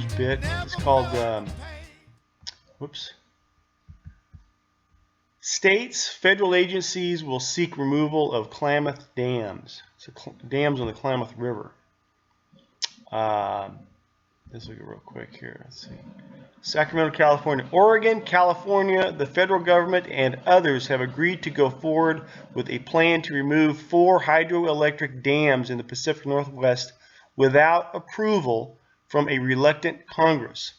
news bit. It's called, whoops. States, federal agencies will seek removal of Klamath dams. So dams on the Klamath River. Let's look at real quick here. Let's see. Sacramento, California. Oregon, California, the federal government, and others have agreed to go forward with a plan to remove 4 hydroelectric dams in the Pacific Northwest without approval from a reluctant Congress.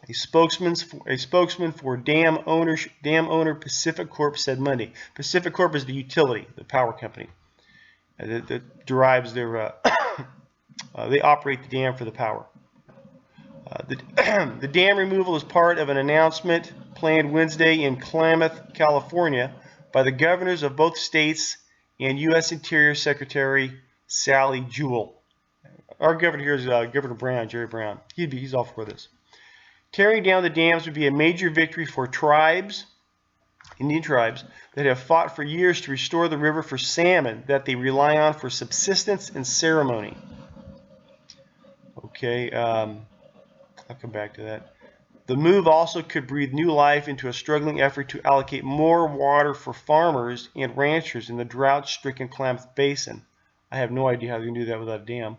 A spokesman for dam owner Pacific Corp said Monday. Pacific Corp is the utility, the power company that derives their. They operate the dam for the power. The dam removal is part of an announcement planned Wednesday in Klamath, California, by the governors of both states and U.S. Interior Secretary Sally Jewell. Our governor here is Governor Brown, Jerry Brown. He's all for this. Tearing down the dams would be a major victory for tribes, Indian tribes, that have fought for years to restore the river for salmon that they rely on for subsistence and ceremony. Okay, I'll come back to that. The move also could breathe new life into a struggling effort to allocate more water for farmers and ranchers in the drought-stricken Klamath Basin. I have no idea how they can do that without a dam.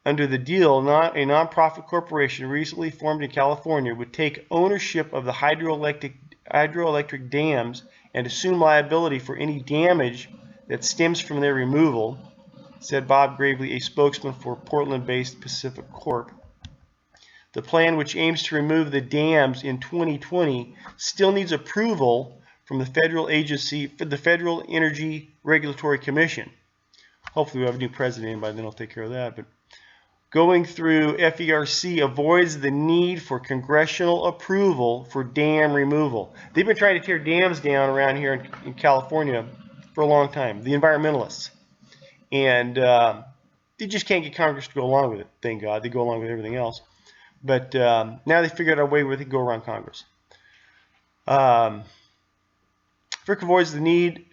Under the deal, a nonprofit corporation recently formed in California would take ownership of the hydroelectric dams and assume liability for any damage that stems from their removal, said Bob Gravely, a spokesman for Portland-based Pacific Corp. The plan, which aims to remove the dams in 2020, still needs approval from the federal agency, the Federal Energy Regulatory Commission. Hopefully we have a new president, and by then I'll take care of that. But going through FERC avoids the need for congressional approval for dam removal. They've been trying to tear dams down around here in California for a long time, the environmentalists. And they just can't get Congress to go along with it, thank God. They go along with everything else. But now they figured out a way where they can go around Congress. FERC avoids the need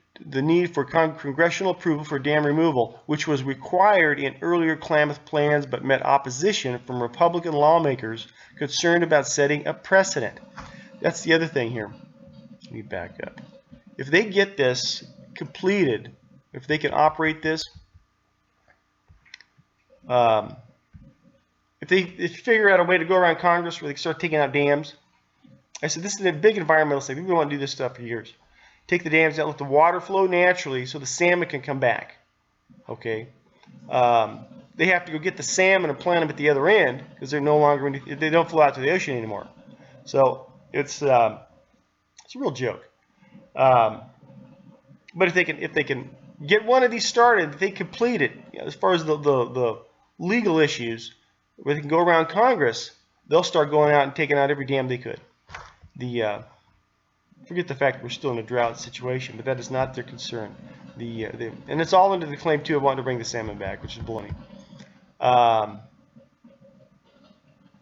for congressional approval for dam removal, which was required in earlier Klamath plans but met opposition from Republican lawmakers concerned about setting a precedent. That's the other thing here. Let me back up. If they get this completed, if they can operate this, if they figure out a way to go around Congress where they can start taking out dams, I said this is a big environmental thing. We've been wanting to do this stuff for years. Take the dams out, let the water flow naturally so the salmon can come back. Okay, they have to go get the salmon and plant them at the other end because they're no longer they don't flow out to the ocean anymore. So it's a real joke. But if they can get one of these started, if they complete it, as far as the legal issues, where they can go around Congress, they'll start going out and taking out every dam they could. Forget the fact that we're still in a drought situation, but that is not their concern. And it's all under the claim, too, of wanting to bring the salmon back, which is baloney.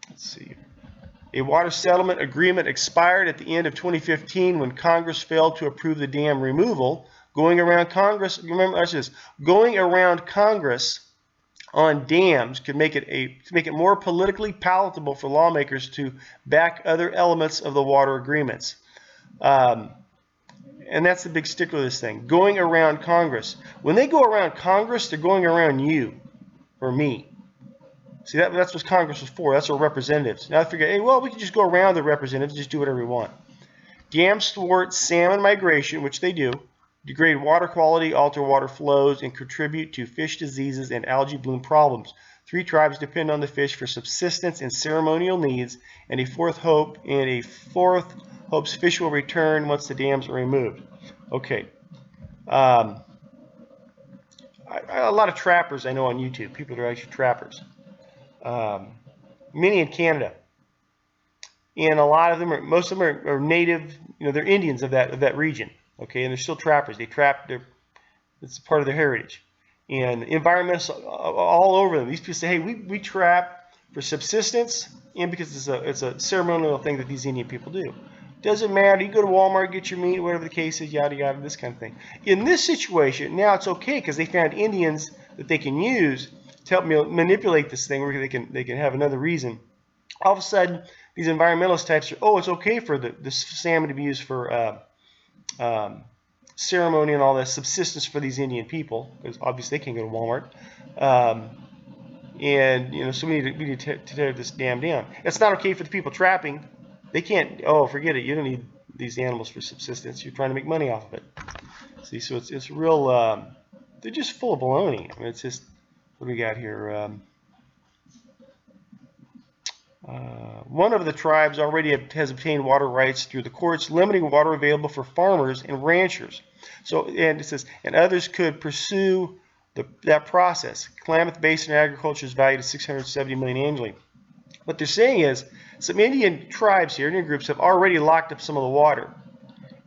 Let's see. A water settlement agreement expired at the end of 2015 when Congress failed to approve the dam removal. Going around Congress, remember this, going around Congress on dams could make it more politically palatable for lawmakers to back other elements of the water agreements. And that's the big stickler of this thing. Going around Congress. When they go around Congress, they're going around you or me. See, that's what Congress was for. That's our representatives. Now I figure, hey, well, we can just go around the representatives, just do whatever we want. Dams thwart salmon migration, which they do, degrade water quality, alter water flows, and contribute to fish diseases and algae bloom problems. 3 tribes depend on the fish for subsistence and ceremonial needs, and a fourth hopes fish will return once the dams are removed. Okay. A lot of trappers I know on YouTube, people that are actually trappers. Many in Canada. And a lot of them most of them are native, they're Indians of that region. Okay, and they're still trappers. They trap, it's part of their heritage. And environmentalists all over them. These people say, hey, we trap for subsistence and because it's a ceremonial thing that these Indian people do. Doesn't matter. You go to Walmart, get your meat, whatever the case is, yada, yada, this kind of thing. In this situation, now it's okay because they found Indians that they can use to help manipulate this thing where they can have another reason all of a sudden, these environmentalist types are, oh, it's okay for this salmon to be used for ceremony and all that subsistence for these Indian people, because obviously they can't go to Walmart. And so we need to tear this dam down. It's not okay for the people trapping. They can't. Oh, forget it. You don't need these animals for subsistence. You're trying to make money off of it. See, so it's real. They're just full of baloney. I mean, it's just, what do we got here? One of the tribes already has obtained water rights through the courts, limiting water available for farmers and ranchers. So, and it says, and others could pursue that process. Klamath Basin agriculture is valued at $670 million annually. What they're saying is, some Indian tribes here, Indian groups, have already locked up some of the water,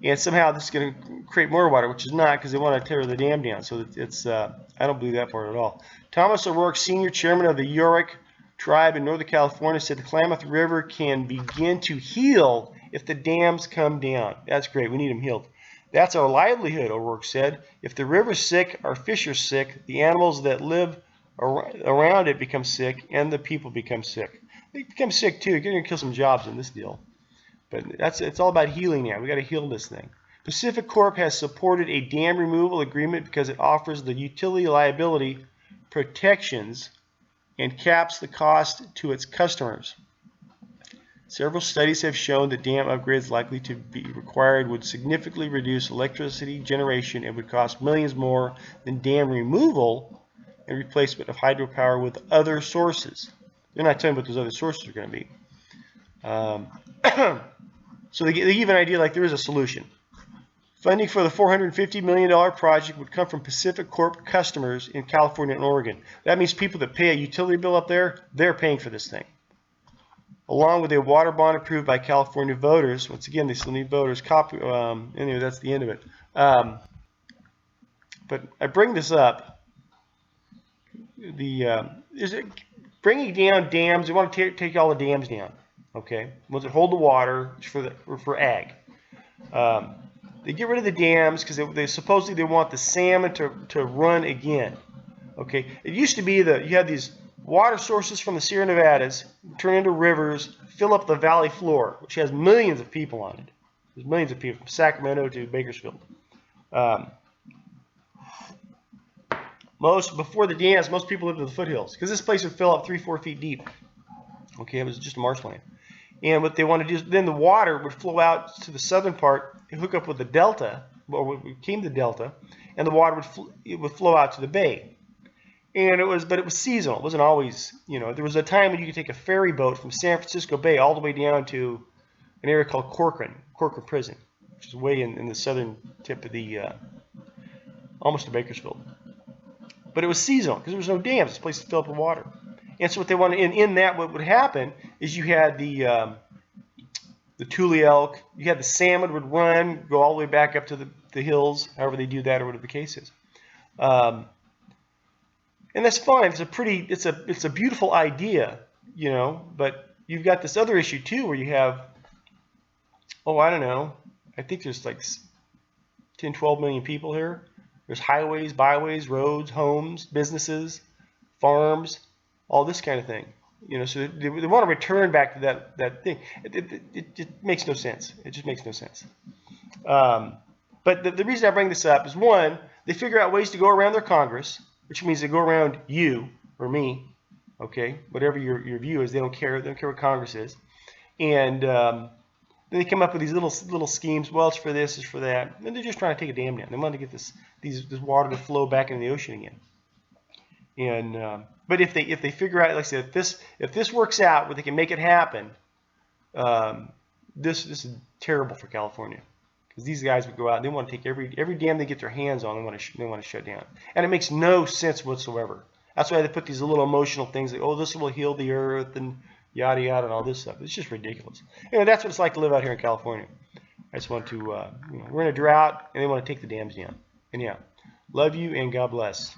and somehow this is going to create more water, which is not, because they want to tear the dam down. So it's I don't believe that part at all. Thomas O'Rourke, senior chairman of the Yurok tribe in Northern California, said the Klamath River can begin to heal if the dams come down. That's great. We need them healed. That's our livelihood, O'Rourke said. If the river's sick, our fish are sick, the animals that live around it become sick, and the people become sick. They become sick too. You're going to kill some jobs in this deal. But it's all about healing now. We got to heal this thing. Pacific Corp has supported a dam removal agreement because it offers the utility liability protections and caps the cost to its customers. Several studies have shown that dam upgrades likely to be required would significantly reduce electricity generation and would cost millions more than dam removal and replacement of hydropower with other sources. They're not telling what those other sources are going to be. So they give an idea like there is a solution. Funding for the $450 million project would come from Pacific Corp customers in California and Oregon. That means people that pay a utility bill up there, they're paying for this thing. Along with a water bond approved by California voters. Once again, they still need voters. Anyway, that's the end of it. But I bring this up. Bringing down dams, they want to take all the dams down. Okay, ones that hold the water for ag. They get rid of the dams because they supposedly want the salmon to run again. Okay, it used to be you had these water sources from the Sierra Nevadas turn into rivers, fill up the valley floor, which has millions of people on it. There's millions of people from Sacramento to Bakersfield. Before the dams, most people lived in the foothills because this place would fill up 3-4 feet deep. Okay, it was just a marshland. And what they want to do is then the water would flow out to the southern part and hook up with the delta, or what became the delta, and the water would flow out to the bay. And it was seasonal. It wasn't always, there was a time when you could take a ferry boat from San Francisco Bay all the way down to an area called Corcoran Prison, which is way in the southern tip of the, almost to Bakersfield. But it was seasonal because there was no dams. This place to fill up with water. And so what they wanted, in that, what would happen is you had the tule elk, you had the salmon would run, go all the way back up to the hills, however they do that or whatever the case is. And that's fine. It's a beautiful idea, but you've got this other issue too where you have, I don't know, I think there's like 10, 12 million people here. There's highways, byways, roads, homes, businesses, farms, all this kind of thing. So they want to return back to that thing. It makes no sense. It just makes no sense. But the reason I bring this up is, one, they figure out ways to go around their Congress, which means they go around you or me, okay, whatever your view is. They don't care. They don't care what Congress is. And then they come up with these little schemes. Well, it's for this, it's for that. And they're just trying to take a dam down. They want to get this water to flow back into the ocean again. And but if they figure out, like I said, if this works out where they can make it happen, this is terrible for California, because these guys would go out and they want to take every dam they get their hands on. They want to shut down, and it makes no sense whatsoever. That's why they put these little emotional things like, this will heal the earth and yada yada and all this stuff. It's just ridiculous. That's what it's like to live out here in California. I just want to, we're in a drought and they want to take the dams down. And yeah, love you and God bless.